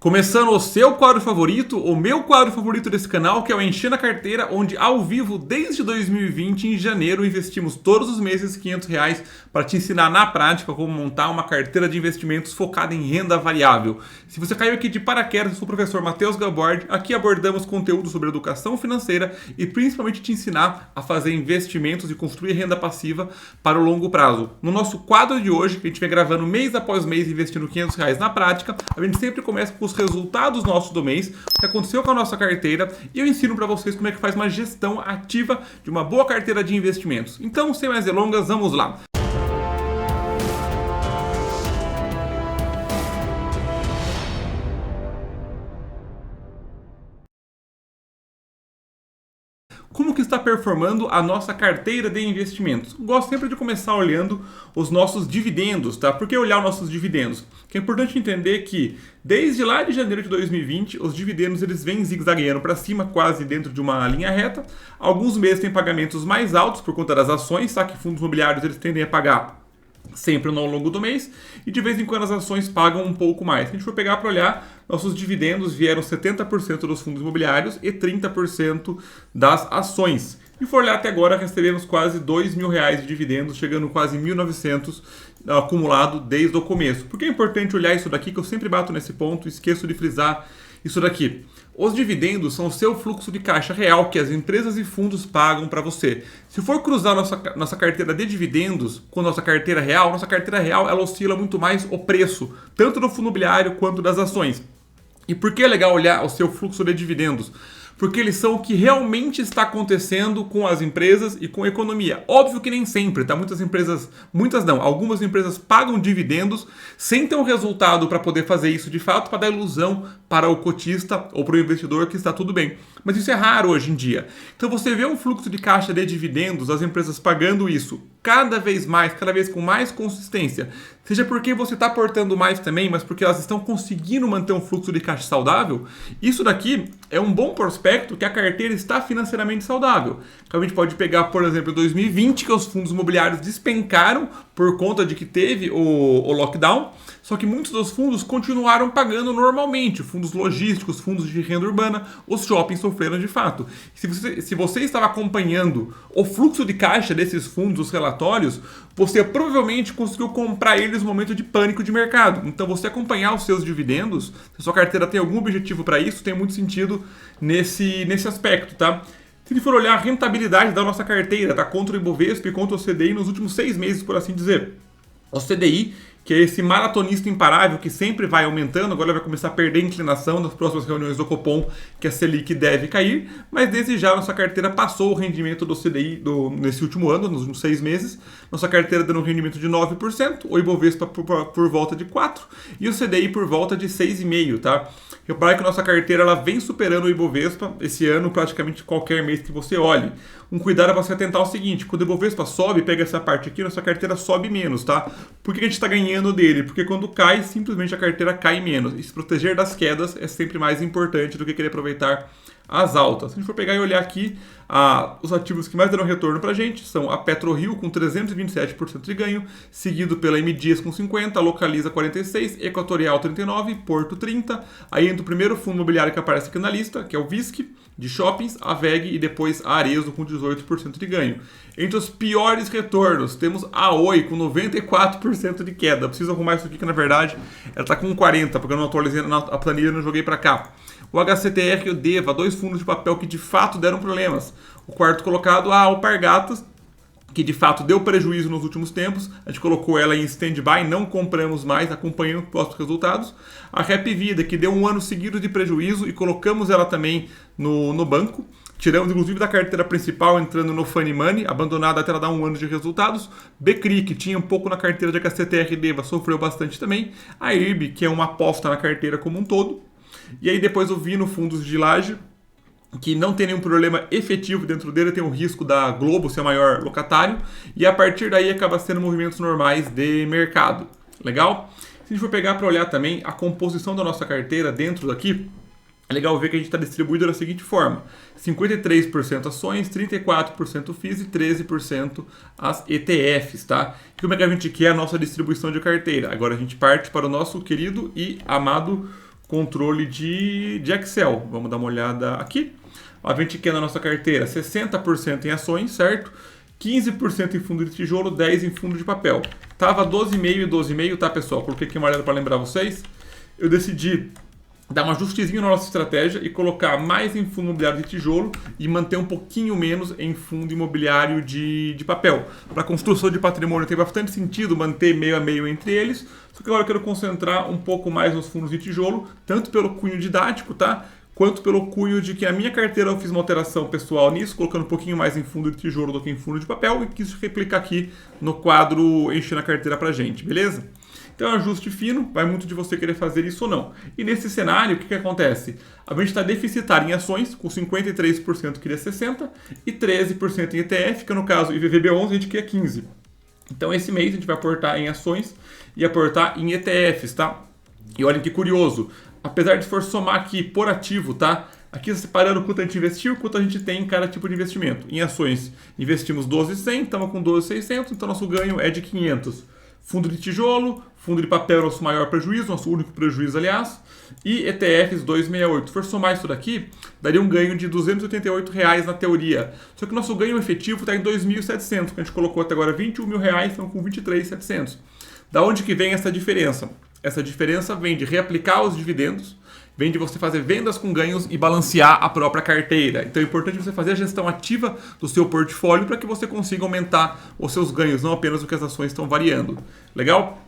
Começando o seu quadro favorito, o meu quadro favorito desse canal, que é o Encher na Carteira, onde ao vivo, desde 2020, em janeiro, investimos todos os meses R$500 para te ensinar na prática como montar uma carteira de investimentos focada em renda variável. Se você caiu aqui de paraquedas, eu sou o professor Matheus Gabord. Aqui abordamos conteúdo sobre educação financeira e principalmente te ensinar a fazer investimentos e construir renda passiva para o longo prazo. No nosso quadro de hoje, que a gente vem gravando mês após mês, investindo R$500 na prática, a gente sempre começa com os resultados nossos do mês, o que aconteceu com a nossa carteira, e eu ensino para vocês como é que faz uma gestão ativa de uma boa carteira de investimentos. Então, sem mais delongas, vamos lá. Como que está performando a nossa carteira de investimentos? Gosto sempre de começar olhando os nossos dividendos, tá? Por que olhar os nossos dividendos? Que é importante entender que desde lá de janeiro de 2020, os dividendos eles vêm zigue-zagueando para cima, quase dentro de uma linha reta. Alguns meses têm pagamentos mais altos por conta das ações, tá? Que fundos imobiliários eles tendem a pagar sempre ao longo do mês, e de vez em quando as ações pagam um pouco mais. Se a gente for pegar para olhar, nossos dividendos vieram 70% dos fundos imobiliários e 30% das ações. E for olhar até agora, recebemos quase R$2.000 de dividendos, chegando quase 1.900 acumulado desde o começo. Por que é importante olhar isso daqui, que eu sempre bato nesse ponto, esqueço de frisar isso daqui. Os dividendos são o seu fluxo de caixa real que as empresas e fundos pagam para você. Se for cruzar nossa carteira de dividendos com nossa carteira real ela oscila muito mais o preço, tanto do fundo imobiliário quanto das ações. E por que é legal olhar o seu fluxo de dividendos? Porque eles são o que realmente está acontecendo com as empresas e com a economia. Óbvio que nem sempre, tá? Algumas empresas pagam dividendos sem ter um resultado para poder fazer isso de fato, para dar ilusão para o cotista ou para o investidor que está tudo bem. Mas isso é raro hoje em dia. Então você vê um fluxo de caixa de dividendos, as empresas pagando isso cada vez com mais consistência. Seja porque você está aportando mais também, mas porque elas estão conseguindo manter um fluxo de caixa saudável. Isso daqui é um bom prospecto que a carteira está financeiramente saudável. Então a gente pode pegar, por exemplo, 2020, que os fundos imobiliários despencaram por conta de que teve o lockdown, só que muitos dos fundos continuaram pagando normalmente. Fundos logísticos, fundos de renda urbana, os shoppings sofreram de fato. Se você estava acompanhando o fluxo de caixa desses fundos, os relatórios, você provavelmente conseguiu comprar eles no momento de pânico de mercado. Então você acompanhar os seus dividendos, se a sua carteira tem algum objetivo para isso, tem muito sentido nesse aspecto, tá? Se a gente for olhar a rentabilidade da nossa carteira, tá? Contra o Ibovespa e contra o CDI nos últimos 6 meses, por assim dizer. O CDI, que é esse maratonista imparável que sempre vai aumentando, agora vai começar a perder inclinação nas próximas reuniões do Copom, que a Selic deve cair, mas desde já nossa carteira passou o rendimento do CDI nesse último ano, nos últimos 6 meses, nossa carteira dando um rendimento de 9%, o Ibovespa por volta de 4% e o CDI por volta de 6,5%, tá? Repare que a nossa carteira ela vem superando o Ibovespa esse ano, praticamente qualquer mês que você olhe. Um cuidado é você atentar ao seguinte: quando o Ibovespa sobe, pega essa parte aqui, nossa carteira sobe menos, tá? Por que a gente está ganhando dele? Porque quando cai, simplesmente a carteira cai menos. E se proteger das quedas é sempre mais importante do que querer aproveitar as altas. Se a gente for pegar e olhar aqui, os ativos que mais deram retorno para a gente são a PetroRio com 327% de ganho, seguido pela M Dias com 50%, Localiza 46%, Equatorial 39%, Porto 30%. Aí entra o primeiro fundo imobiliário que aparece aqui na lista, que é o VISC, de shoppings, a VEG e depois a Arezzo com 18% de ganho. Entre os piores retornos, temos a Oi com 94% de queda. Preciso arrumar isso aqui que na verdade ela está com 40%, porque eu não atualizei a planilha e não joguei para cá. O HCTR e o DEVA, 2 fundos de papel que de fato deram problemas. O quarto colocado, a Alpargatas, que de fato deu prejuízo nos últimos tempos. A gente colocou ela em stand-by, não compramos mais, acompanhando os próximos resultados. A Rap Vida, que deu um ano seguido de prejuízo e colocamos ela também no banco. Tiramos inclusive da carteira principal, entrando no Funny Money, abandonada até ela dar um ano de resultados. Becri, que tinha um pouco na carteira de HCTR e DEVA, sofreu bastante também. A IRB, que é uma aposta na carteira como um todo. E aí depois eu vi no fundos de laje, que não tem nenhum problema efetivo dentro dele, tem o risco da Globo ser o maior locatário, e a partir daí acaba sendo movimentos normais de mercado. Legal? Se a gente for pegar para olhar também a composição da nossa carteira dentro daqui, é legal ver que a gente está distribuído da seguinte forma: 53% ações, 34% FIIs e 13% as ETFs, tá? E como é que a gente quer a nossa distribuição de carteira? Agora a gente parte para o nosso querido e amado controle de Excel. Vamos dar uma olhada aqui. A gente quer na nossa carteira 60% em ações, certo? 15% em fundo de tijolo, 10% em fundo de papel. Tava 12,5 e 12,5, tá, pessoal? Coloquei aqui uma olhada para lembrar vocês. Eu decidi dar um ajustezinho na nossa estratégia e colocar mais em fundo imobiliário de tijolo e manter um pouquinho menos em fundo imobiliário de papel. Para construção de patrimônio tem bastante sentido manter meio a meio entre eles, só que agora eu quero concentrar um pouco mais nos fundos de tijolo, tanto pelo cunho didático, tá? Quanto pelo cunho de que a minha carteira eu fiz uma alteração pessoal nisso, colocando um pouquinho mais em fundo de tijolo do que em fundo de papel, e quis replicar aqui no quadro enchendo a carteira pra gente, beleza? Então é um ajuste fino, vai muito de você querer fazer isso ou não. E nesse cenário, o que acontece? A gente está deficitário em ações, com 53% queria 60% e 13% em ETF, que no caso IVVB11 a gente queria 15%. Então esse mês a gente vai aportar em ações e aportar em ETFs, tá? E olhem que curioso, apesar de for somar aqui por ativo, tá? Aqui separando quanto a gente investiu, quanto a gente tem em cada tipo de investimento. Em ações investimos 12,100, estamos com 12,600, então nosso ganho é de 500. Fundo de tijolo, fundo de papel é o nosso maior prejuízo, nosso único prejuízo, aliás, e ETFs 268. Se for somar isso daqui, daria um ganho de R$ 288 na teoria. Só que o nosso ganho efetivo está em 2.700, que a gente colocou até agora R$ 21.000, então com 23.700. Da onde que vem essa diferença? Essa diferença vem de reaplicar os dividendos, vem de você fazer vendas com ganhos e balancear a própria carteira. Então é importante você fazer a gestão ativa do seu portfólio para que você consiga aumentar os seus ganhos, não apenas o que as ações estão variando. Legal?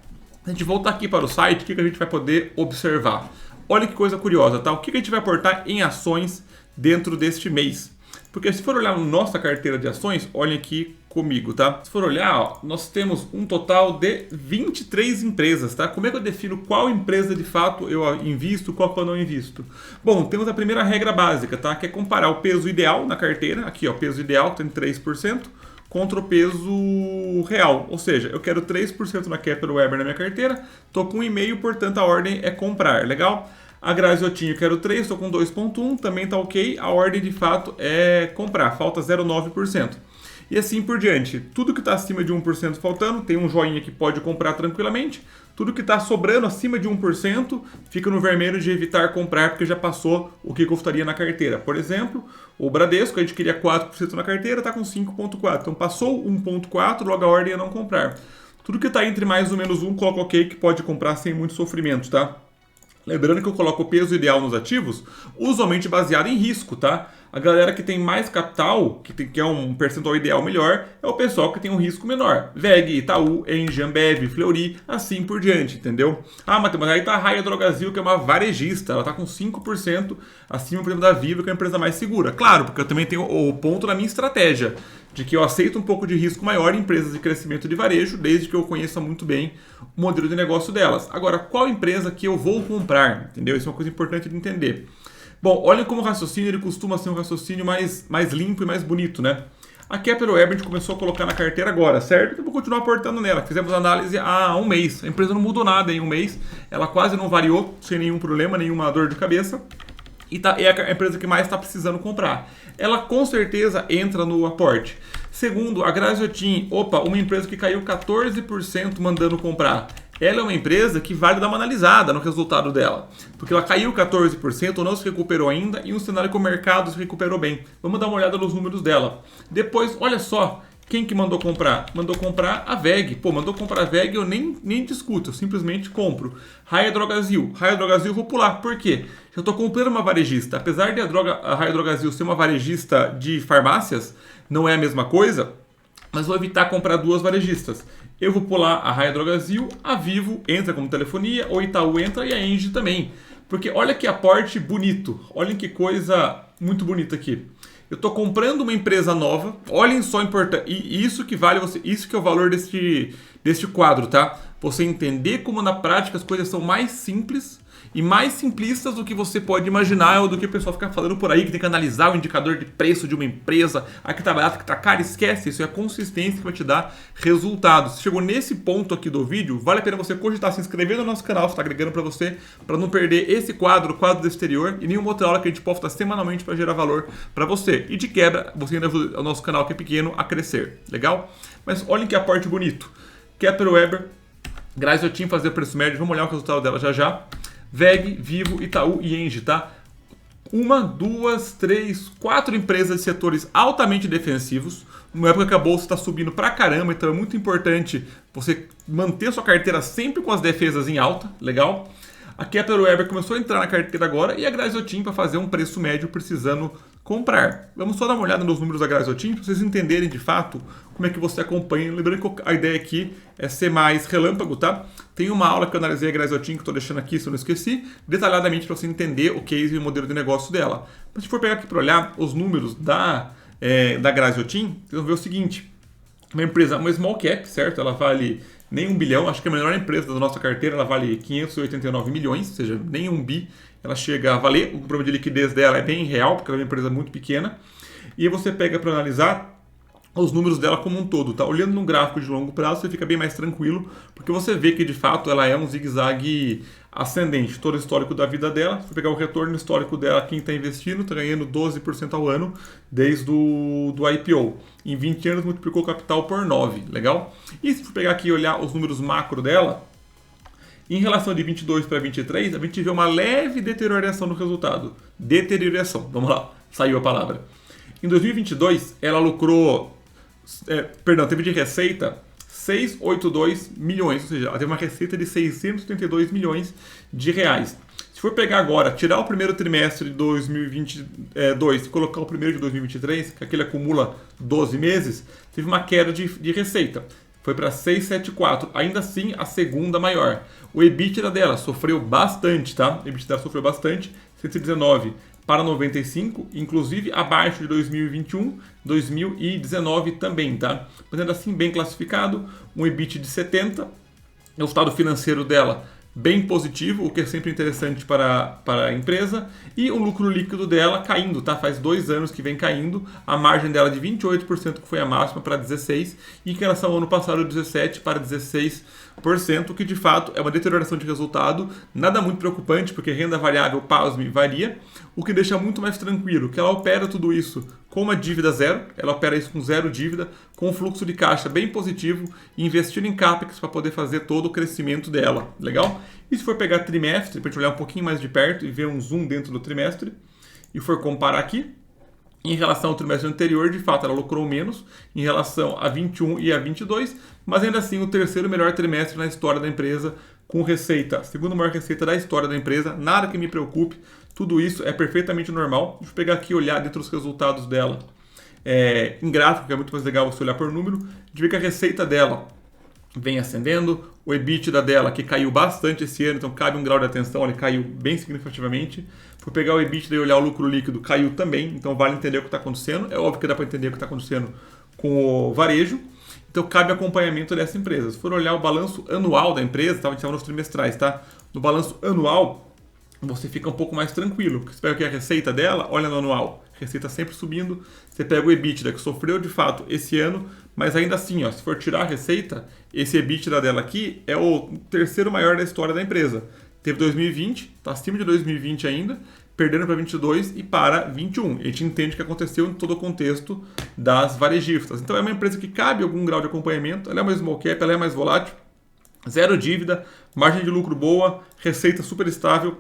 A gente voltar aqui para o site, o que a gente vai poder observar? Olha que coisa curiosa, tá? O que a gente vai aportar em ações dentro deste mês? Porque se for olhar na nossa carteira de ações, olhem aqui comigo, tá? Se for olhar, ó, nós temos um total de 23 empresas, tá? Como é que eu defino qual empresa de fato eu invisto, qual que eu não invisto? Bom, temos a primeira regra básica, tá? Que é comparar o peso ideal na carteira, aqui ó, peso ideal tem 3%, contra o peso real, ou seja, eu quero 3% na Kepler Weber na minha carteira, tô com 1,5%, portanto a ordem é comprar, legal? A Graziotin eu quero 3, estou com 2,1, também está ok, a ordem de fato é comprar, falta 0,9%. E assim por diante, tudo que está acima de 1% faltando, tem um joinha que pode comprar tranquilamente, tudo que está sobrando acima de 1% fica no vermelho de evitar comprar porque já passou o que custaria na carteira. Por exemplo, o Bradesco, a gente queria 4% na carteira, está com 5,4%, então passou 1,4%, logo a ordem é não comprar. Tudo que está entre mais ou menos 1, coloca ok que pode comprar sem muito sofrimento, tá? Lembrando que eu coloco o peso ideal nos ativos, usualmente baseado em risco, tá? A galera que tem mais capital, que é um percentual ideal melhor, é o pessoal que tem um risco menor. VEG, Itaú, Engie, Ambev, Fleury, assim por diante, entendeu? Ah, mas aí tá a Raia Drogasil, que é uma varejista, ela tá com 5% acima, por exemplo, da Vivo, que é a empresa mais segura. Claro, porque eu também tenho o ponto na minha estratégia, de que eu aceito um pouco de risco maior em empresas de crescimento de varejo, desde que eu conheça muito bem o modelo de negócio delas. Agora, qual empresa que eu vou comprar? Entendeu? Isso é uma coisa importante de entender. Bom, olha como o raciocínio ele costuma ser um raciocínio mais limpo e mais bonito, né? A Kepler Weber a gente começou a colocar na carteira agora, certo? Então vou continuar aportando nela. Fizemos análise há um mês. A empresa não mudou nada em um mês. Ela quase não variou, sem nenhum problema, nenhuma dor de cabeça. E é a empresa que mais está precisando comprar. Ela com certeza entra no aporte. Segundo, a Graziotin, uma empresa que caiu 14% mandando comprar. Ela é uma empresa que vale dar uma analisada no resultado dela. Porque ela caiu 14%, não se recuperou ainda, e um cenário que o mercado se recuperou bem. Vamos dar uma olhada nos números dela. Depois, olha só, quem que mandou comprar? Mandou comprar a VEG. Mandou comprar a VEG, eu nem discuto, eu simplesmente compro. Raia Drogasil. Raia Drogasil eu vou pular. Por quê? Eu estou comprando uma varejista. Apesar de a Raia Drogasil ser uma varejista de farmácias, não é a mesma coisa, mas vou evitar comprar duas varejistas. Eu vou pular a Raia Drogasil, a Vivo entra como telefonia, o Itaú entra e a Engie também. Porque olha que aporte bonito, olhem que coisa muito bonita aqui. Eu estou comprando uma empresa nova, olhem só e isso que vale você, isso que é o valor deste quadro, tá? Você entender como na prática as coisas são mais simples e mais simplistas do que você pode imaginar ou do que o pessoal fica falando por aí, que tem que analisar o indicador de preço de uma empresa, aqui tá barato, aqui tá caro, esquece, isso é a consistência que vai te dar resultados. Se chegou nesse ponto aqui do vídeo, vale a pena você cogitar se inscrever no nosso canal, se está agregando para você, para não perder esse quadro, o quadro do exterior e nenhuma outra aula que a gente posta semanalmente para gerar valor para você. E de quebra, você ainda ajuda o nosso canal que é pequeno a crescer, legal? Mas olhem que aporte bonito. Kepler Weber, Graziotin fazer preço médio, vamos olhar o resultado dela já já. VEG, Vivo, Itaú e Engie, tá? 1, 2, 3, 4 empresas de setores altamente defensivos, numa época que a bolsa está subindo pra caramba, então é muito importante você manter sua carteira sempre com as defesas em alta, legal? A Kepler Weber começou a entrar na carteira agora e a Grazotin para fazer um preço médio precisando comprar. Vamos só dar uma olhada nos números da Grazotin para vocês entenderem de fato como é que você acompanha. Lembrando que a ideia aqui é ser mais relâmpago, tá? Tem uma aula que eu analisei a Grazotin, que eu estou deixando aqui, se eu não esqueci, detalhadamente para você entender o case e o modelo de negócio dela. Mas se for pegar aqui para olhar os números da Grazotin, vocês vão ver o seguinte. Uma empresa, uma small cap, certo? Ela vale nem 1 bilhão, acho que a melhor empresa da nossa carteira, ela vale 589 milhões, ou seja, nem 1 bi ela chega a valer. O problema de liquidez dela é bem real, porque ela é uma empresa muito pequena. E você pega para analisar os números dela como um todo, tá? Olhando num gráfico de longo prazo, você fica bem mais tranquilo, porque você vê que de fato ela é um zigue-zague ascendente. Todo o histórico da vida dela, se você pegar o retorno histórico dela, quem está investindo, está ganhando 12% ao ano desde do IPO. Em 20 anos multiplicou o capital por 9, legal? E se você pegar aqui e olhar os números macro dela, em relação de 22 para 23, a gente vê uma leve deterioração no resultado. Deterioração, vamos lá, saiu a palavra. Em 2022, ela lucrou, teve de receita 682 milhões, ou seja, ela teve uma receita de 632 milhões de reais. Se for pegar agora, tirar o primeiro trimestre de 2022 e colocar o primeiro de 2023, que aquele acumula 12 meses, teve uma queda de receita. Foi para 674, ainda assim a segunda maior. O EBITDA dela sofreu bastante, tá? O EBITDA dela sofreu bastante, 119 para 95, inclusive abaixo de 2021, 2019 também, tá? Mas ainda assim bem classificado, um EBIT de 70, o resultado financeiro dela bem positivo, o que é sempre interessante para a empresa, e o lucro líquido dela caindo, tá? Faz 2 anos que vem caindo, a margem dela de 28%, que foi a máxima, para 16%, e em relação ao ano passado, 17% para 16%, que de fato é uma deterioração de resultado, nada muito preocupante, porque renda variável, pasme, varia, o que deixa muito mais tranquilo, que ela opera tudo isso com uma dívida zero, ela opera isso com zero dívida, com um fluxo de caixa bem positivo, investindo em CAPEX para poder fazer todo o crescimento dela, legal? E se for pegar trimestre, para a gente olhar um pouquinho mais de perto e ver um zoom dentro do trimestre, e for comparar aqui, em relação ao trimestre anterior, de fato, ela lucrou menos em relação a 21 e a 22, mas ainda assim o terceiro melhor trimestre na história da empresa, com receita, segunda maior receita da história da empresa, nada que me preocupe, tudo isso é perfeitamente normal. Deixa eu pegar aqui e olhar dentro dos resultados dela em gráfico, que é muito mais legal você olhar por número, de ver que a receita dela vem ascendendo, o EBITDA dela, que caiu bastante esse ano, então cabe um grau de atenção, ele caiu bem significativamente. For pegar o EBITDA e olhar o lucro líquido, caiu também, então vale entender o que está acontecendo. É óbvio que dá para entender o que está acontecendo com o varejo, então cabe acompanhamento dessa empresa. Se for olhar o balanço anual da empresa, tá? A gente estava nos trimestrais, tá? No balanço anual, você fica um pouco mais tranquilo. Você pega aqui a receita dela, olha no anual, receita sempre subindo. Você pega o EBITDA, que sofreu de fato esse ano, mas ainda assim, ó, se for tirar a receita, esse EBITDA dela aqui é o terceiro maior da história da empresa. Teve 2020, está acima de 2020 ainda, perdendo para 22 e para 21. A gente entende o que aconteceu em todo o contexto das varejistas. Então é uma empresa que cabe algum grau de acompanhamento, ela é uma small cap, ela é mais volátil, zero dívida, margem de lucro boa, receita super estável,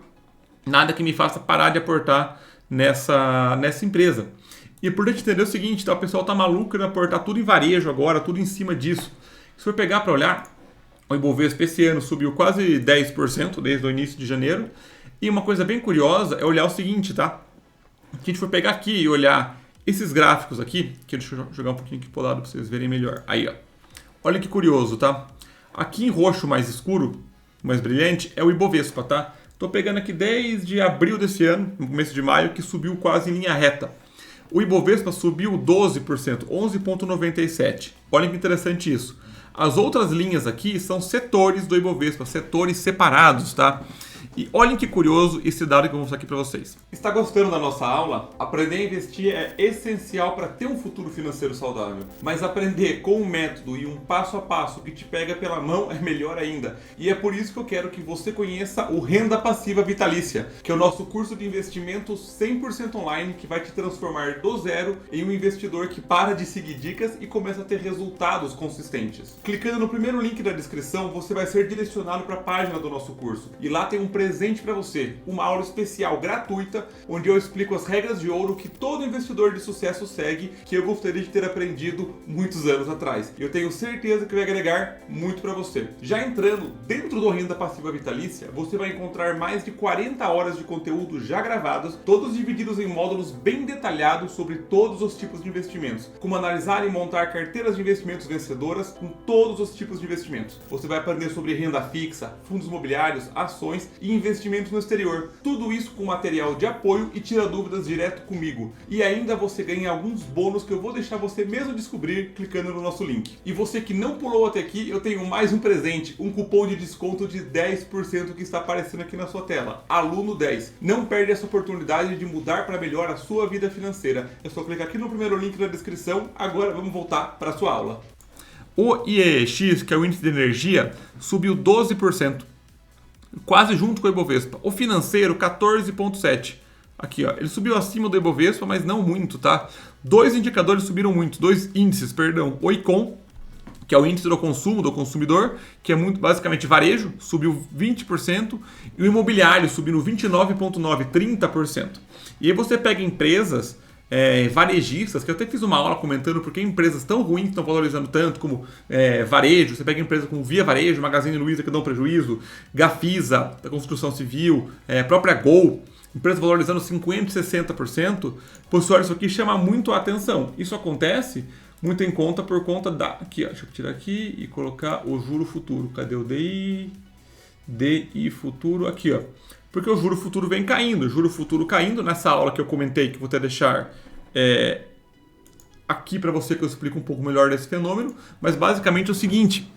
nada que me faça parar de aportar nessa empresa. E é importante entender o seguinte, tá? O pessoal tá maluco em aportar tudo em varejo agora, tudo em cima disso. Se for pegar para olhar, o Ibovespa esse ano subiu quase 10% desde o início de janeiro. E uma coisa bem curiosa é olhar o seguinte, tá? Se a gente for pegar aqui e olhar esses gráficos aqui, que deixa eu jogar um pouquinho aqui pro lado para vocês verem melhor. Aí, ó. Olha que curioso, tá? Aqui em roxo mais escuro, mais brilhante, é o Ibovespa, tá? Tô pegando aqui desde abril desse ano, no começo de maio, que subiu quase em linha reta. O Ibovespa subiu 12%, 11,97%. Olha que interessante isso. As outras linhas aqui são setores do Ibovespa, setores separados, tá? E olhem que curioso esse dado que eu vou mostrar aqui para vocês. Está gostando da nossa aula? Aprender a investir é essencial para ter um futuro financeiro saudável. Mas aprender com um método e um passo a passo que te pega pela mão é melhor ainda. E é por isso que eu quero que você conheça o Renda Passiva Vitalícia, que é o nosso curso de investimentos 100% online que vai te transformar do zero em um investidor que para de seguir dicas e começa a ter resultados consistentes. Clicando no primeiro link da descrição, você vai ser direcionado para a página do nosso curso. E lá tem um presente presente para você, uma aula especial gratuita, onde eu explico as regras de ouro que todo investidor de sucesso segue, que eu gostaria de ter aprendido muitos anos atrás. Eu tenho certeza que vai agregar muito para você. Já entrando dentro do Renda Passiva Vitalícia, você vai encontrar mais de 40 horas de conteúdo já gravados, todos divididos em módulos bem detalhados sobre todos os tipos de investimentos, como analisar e montar carteiras de investimentos vencedoras com todos os tipos de investimentos. Você vai aprender sobre renda fixa, fundos imobiliários, ações e investimentos no exterior. Tudo isso com material de apoio e tira dúvidas direto comigo. E ainda você ganha alguns bônus que eu vou deixar você mesmo descobrir clicando no nosso link. E você que não pulou até aqui, eu tenho mais um presente, um cupom de desconto de 10% que está aparecendo aqui na sua tela. Aluno 10. Não perde essa oportunidade de mudar para melhor a sua vida financeira. É só clicar aqui no primeiro link na descrição. Agora vamos voltar para a sua aula. O IEX, que é o índice de energia, subiu 12%, quase junto com o Ibovespa. O financeiro, 14,7%. Aqui, ó, ele subiu acima do Ibovespa, mas não muito, tá? Dois indicadores subiram muito, dois índices, perdão. O ICOM, que é o índice do consumo do consumidor, que é muito basicamente varejo, subiu 20%, e o imobiliário subindo 29,9%, 30%. E aí você pega empresas varejistas, que eu até fiz uma aula comentando porque empresas tão ruins estão valorizando tanto, como varejo. Você pega empresas como Via Varejo, Magazine Luiza, que dão prejuízo, Gafisa, da construção civil, própria Gol, empresas valorizando 50%, 60%. Pessoal, isso aqui chama muito a atenção. Isso acontece muito em conta por conta da... Aqui, ó, deixa eu tirar aqui e colocar o juro futuro. Cadê o DI? DI futuro, aqui, ó. Porque o juro futuro vem caindo. O juro futuro caindo, nessa aula que eu comentei, que vou até deixar aqui para você, que eu explico um pouco melhor desse fenômeno. Mas basicamente é o seguinte: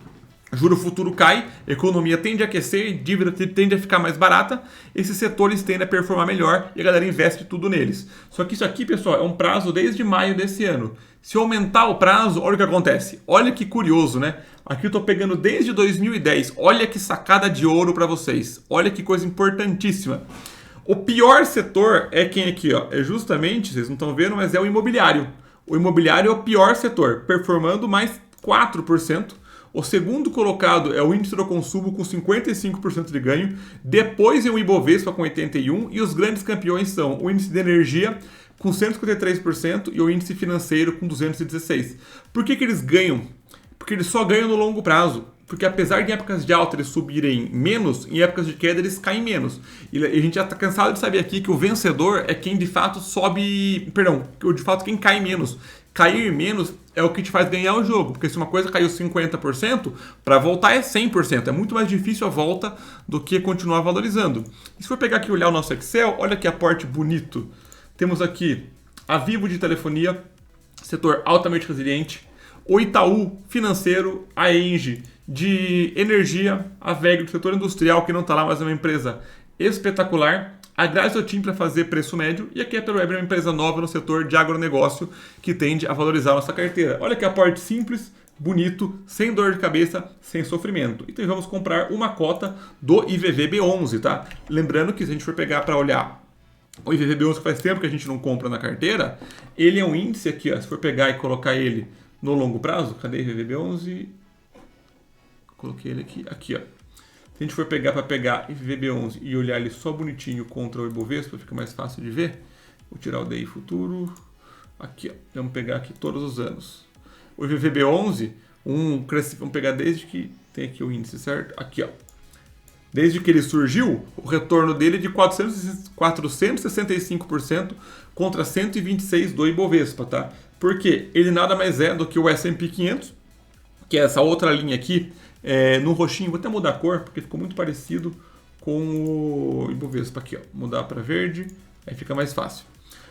juro futuro cai, economia tende a aquecer, dívida tende a ficar mais barata, esses setores tendem a performar melhor e a galera investe tudo neles. Só que isso aqui, pessoal, é um prazo desde maio desse ano. Se eu aumentar o prazo, olha o que acontece. Olha que curioso, né? Aqui eu estou pegando desde 2010. Olha que sacada de ouro para vocês. Olha que coisa importantíssima. O pior setor é quem aqui, ó? É justamente, vocês não estão vendo, mas é o imobiliário. O imobiliário é o pior setor, performando mais 4%. O segundo colocado é o índice do consumo com 55% de ganho. Depois é o Ibovespa com 81%. E os grandes campeões são o índice de energia com 153% e o índice financeiro com 216%. Por que eles ganham? Porque eles só ganham no longo prazo. Porque apesar de em épocas de alta eles subirem menos, em épocas de queda eles caem menos. E a gente já está cansado de saber aqui que o vencedor é quem de fato sobe... Perdão, de fato quem cai menos. Cair menos é o que te faz ganhar o jogo. Porque se uma coisa caiu 50%, para voltar é 100%. É muito mais difícil a volta do que continuar valorizando. E se for pegar aqui e olhar o nosso Excel, olha que aporte bonito. Temos aqui a Vivo de telefonia, setor altamente resiliente. O Itaú financeiro, a Engie de energia, a VEG do setor industrial, que não está lá, mas é uma empresa espetacular. A Graziotin para fazer preço médio e a Kepler Weber é uma empresa nova no setor de agronegócio que tende a valorizar a nossa carteira. Olha que aporte simples, bonito, sem dor de cabeça, sem sofrimento. Então vamos comprar uma cota do IVVB11, tá? Lembrando que se a gente for pegar para olhar o IVVB11, que faz tempo que a gente não compra na carteira, ele é um índice aqui, ó, se for pegar e colocar ele no longo prazo, cadê o IVVB11? Coloquei ele aqui, ó. Se a gente for pegar para pegar IVVB11 e olhar ele só bonitinho contra o Ibovespa, fica mais fácil de ver. Vou tirar o DI futuro. Aqui, ó. Vamos pegar aqui todos os anos. O IVVB11, vamos pegar desde que tem aqui o índice, certo? Aqui, ó. Desde que ele surgiu, o retorno dele é de 465% contra 126% do Ibovespa, tá? Porque ele nada mais é do que o S&P 500, que é essa outra linha aqui, no roxinho. Vou até mudar a cor, porque ficou muito parecido com o Ibovespa. Aqui, ó, mudar para verde, aí fica mais fácil.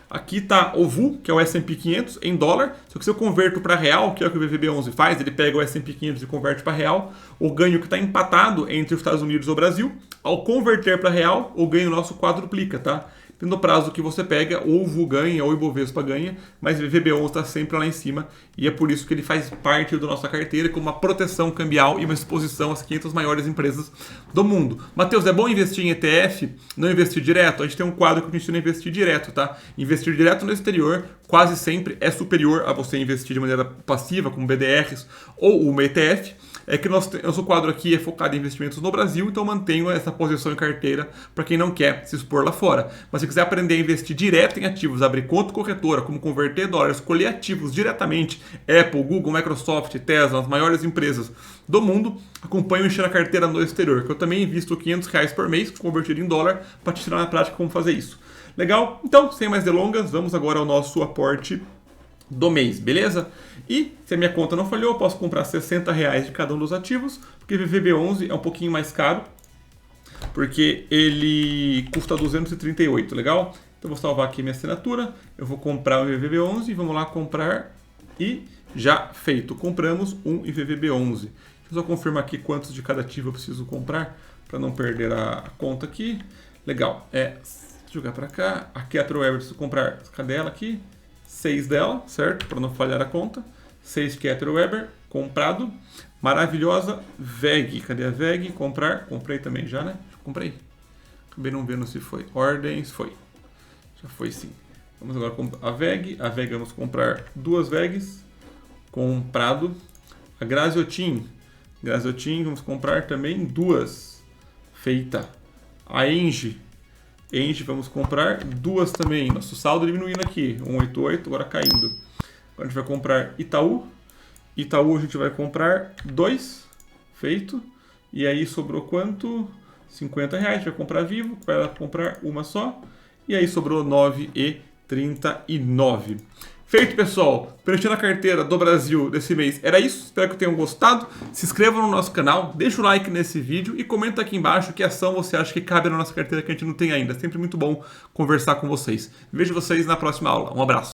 Aqui está o VU, que é o S&P 500 em dólar. Só que se eu converto para real, que é o que o IVVB11 faz, ele pega o S&P 500 e converte para real, o ganho que está empatado entre os Estados Unidos e o Brasil. Ao converter para real, o ganho nosso quadruplica, tá? tendo o prazo que você pega, ou o VU ganha, ou o Ibovespa ganha, mas o VVB11 está sempre lá em cima, e é por isso que ele faz parte da nossa carteira como uma proteção cambial e uma exposição às 500 maiores empresas do mundo. Matheus, é bom investir em ETF, não investir direto? A gente tem um quadro que eu ensino a investir direto, tá? Investir direto no exterior quase sempre é superior a você investir de maneira passiva, como BDRs ou uma ETF. É que nosso quadro aqui é focado em investimentos no Brasil, então eu mantenho essa posição em carteira para quem não quer se expor lá fora. Mas se quiser aprender a investir direto em ativos, abrir conta corretora, como converter dólares, escolher ativos diretamente, Apple, Google, Microsoft, Tesla, as maiores empresas do mundo, acompanhe o Encher a Carteira no Exterior, que eu também invisto R$500 por mês, convertido em dólar, para te ensinar na prática como fazer isso. Legal? Então, sem mais delongas, vamos agora ao nosso aporte do mês, beleza? E se a minha conta não falhou, eu posso comprar R$60 de cada um dos ativos, porque VVB11 é um pouquinho mais caro, porque ele custa 238, legal? Então eu vou salvar aqui minha assinatura, eu vou comprar o VVB11, vamos lá comprar e já feito, compramos um VVB11. Deixa eu só confirmar aqui quantos de cada ativo eu preciso comprar, para não perder a conta aqui. Legal, jogar para cá, a Capital Weber, preciso comprar, cadê ela aqui? 6 dela, certo? Para não falhar a conta. 6 Capital Weber, comprado. Maravilhosa VEG. Cadê a VEG? Comprar. Comprei também já, né? Comprei. Acabei não vendo se foi. Ordens, foi. Já foi sim. Vamos agora comprar a VEG. A VEG vamos comprar 2 VEGs. Comprado. A Graziotin. Graziotin vamos comprar também 2. Feita. A Engie. Vamos comprar 2 também. Nosso saldo diminuindo aqui. 188, agora caindo. Agora a gente vai comprar Itaú. Itaú a gente vai comprar 2. Feito. E aí sobrou quanto? R$50. A gente vai comprar Vivo. Vai comprar uma só. E aí sobrou 9,39. Feito, pessoal. Preenchendo a carteira do Brasil desse mês. Era isso. Espero que tenham gostado. Se inscrevam no nosso canal. Deixa o like nesse vídeo. E comenta aqui embaixo que ação você acha que cabe na nossa carteira que a gente não tem ainda. É sempre muito bom conversar com vocês. Vejo vocês na próxima aula. Um abraço.